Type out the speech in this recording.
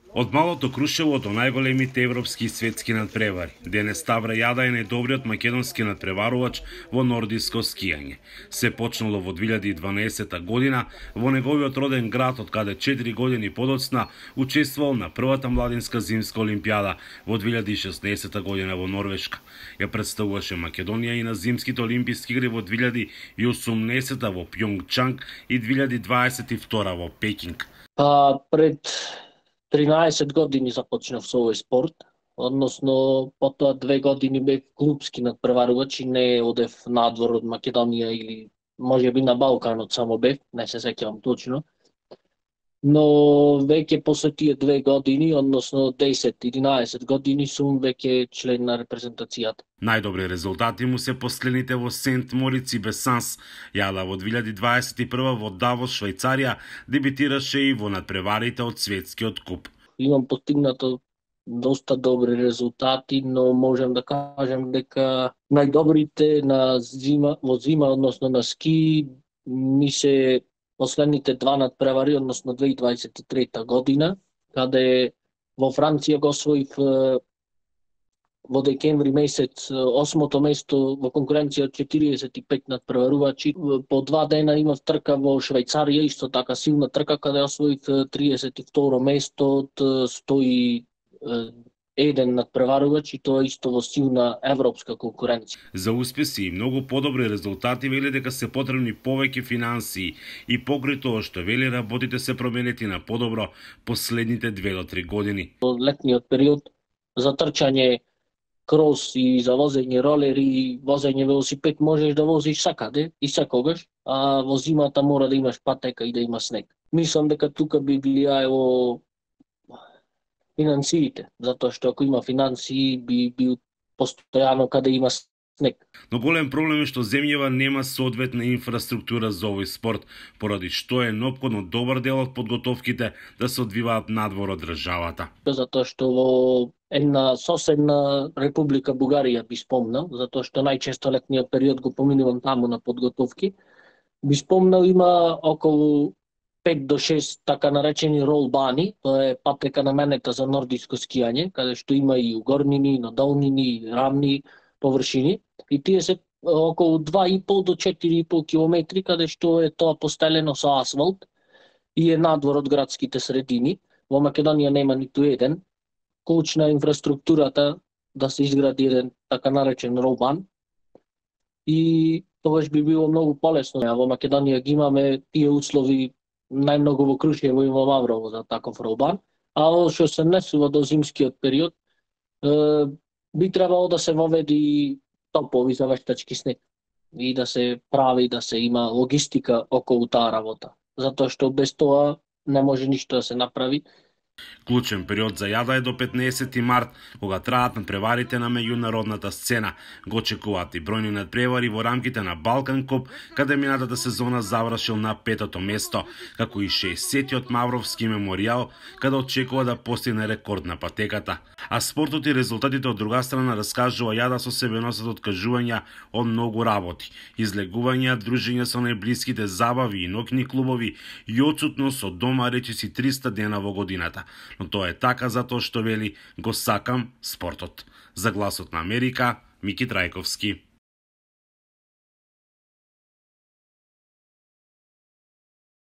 Од малото Крушево до најголемите европски и светски надпревари, денес Ставра Јада е најдобриот македонски надпреварувач во нордиско скијање. Се почнало во 2012 година во неговиот роден град, од каде 4 години подоцна учествувал на првата младинска зимска олимпијада во 2016 година во Норвешка. Ја представуваше Македонија и на зимските олимписки игри во 2018 во Пјонгчанг и 2022 во Пекинг. Пред 13 години започнав со овој спорт, односно потоа 2 години бев клубски надпреварувач и не одев надвор од Македонија или можеби на Балканот само бев, не се сеќавам точно. Но веќе после тие 2 години, односно 10-11 години сум веќе член на репрезентацијата. Најдобри резултати му се последните во Сент Мориц и Бесанс. Јада во 2021 во Давос, Швајцарија, дебитираше и во надпреварите од светскиот куп. Имам постигнато доста добри резултати, но можам да кажам дека најдобрите во зима, односно на ски, ми се последните 2 надпревари, односно 2023 година, каде во Франција го освоив во декември месец 8-то место во конкуренција од 45 надпреварувачи. По 2 дена имав трка во Швајцарија, исто така силна трка, каде освоив 32-ро место од 101 надпреварувач, и тоа исто во силна европска конкуренција. За успеси и многу подобри резултати вели дека се потребни повеќе финансии и покрај тоа што вели работите се променети на подобро последните 2 до 3 години. Во летниот период за трчање крос и за возење ролери и возење велосипед можеш да возиш сакаде и секогаш, а во зимата мора да имаш патека и да има снег. Мислам дека тука би влијаело финансиите, затоа што ако има финансии би бил постојано каде има снег. Но голем проблем е што земјава нема соодветна инфраструктура за овој спорт, поради што е неопходно добар дел од подготовките да се одвиваат надвор од државата. Затоа што во една соседна Република Бугарија би спомнал, затоа што најчесто летниот период го поминувам таму на подготовки, би спомнал има околу 5 до 6 така наречени ролбани, тоа е патека наменета за нордиско скијање, каде што има и угорнини, и надолнини, и рамни површини, и тие се околу 2,5 до 4,5 километри, каде што е тоа постелено со асфалт и е надвор од градските средини. Во Македонија нема ниту еден. Клучна е инфраструктурата да се изгради еден така наречен ролбан, и тогаш би било многу полесно. Во Македонија ги имаме тие услови најмногу во Крушево и во Маврово за таков ролбан, а во што се несува до зимскиот период, би требало да се воведи топови за вештачки снег и да се прави, да се има логистика околу таа работа, затоа што без тоа не може ништо да се направи. Клучен период за Јада е до 15 март, кога траат надпреварите на меѓународната сцена. Го очекуваат и бројни надпревари во рамките на Балкан Куп, каде минатата сезона завршил на 5-то место, како и 60-тиот Мавровски меморијал, каде очекува да постигне рекорд на патеката. А спортот и резултатите од друга страна раскажува Јада со себе носат откажувања од многу работи, излегувања, дружење со најблиските, забави и ноќни клубови и отсутност од дома речиси 300 дена во годината. Но тоа е така затоа што вели го сакам спортот. За Гласот на Америка, Мики Трајковски.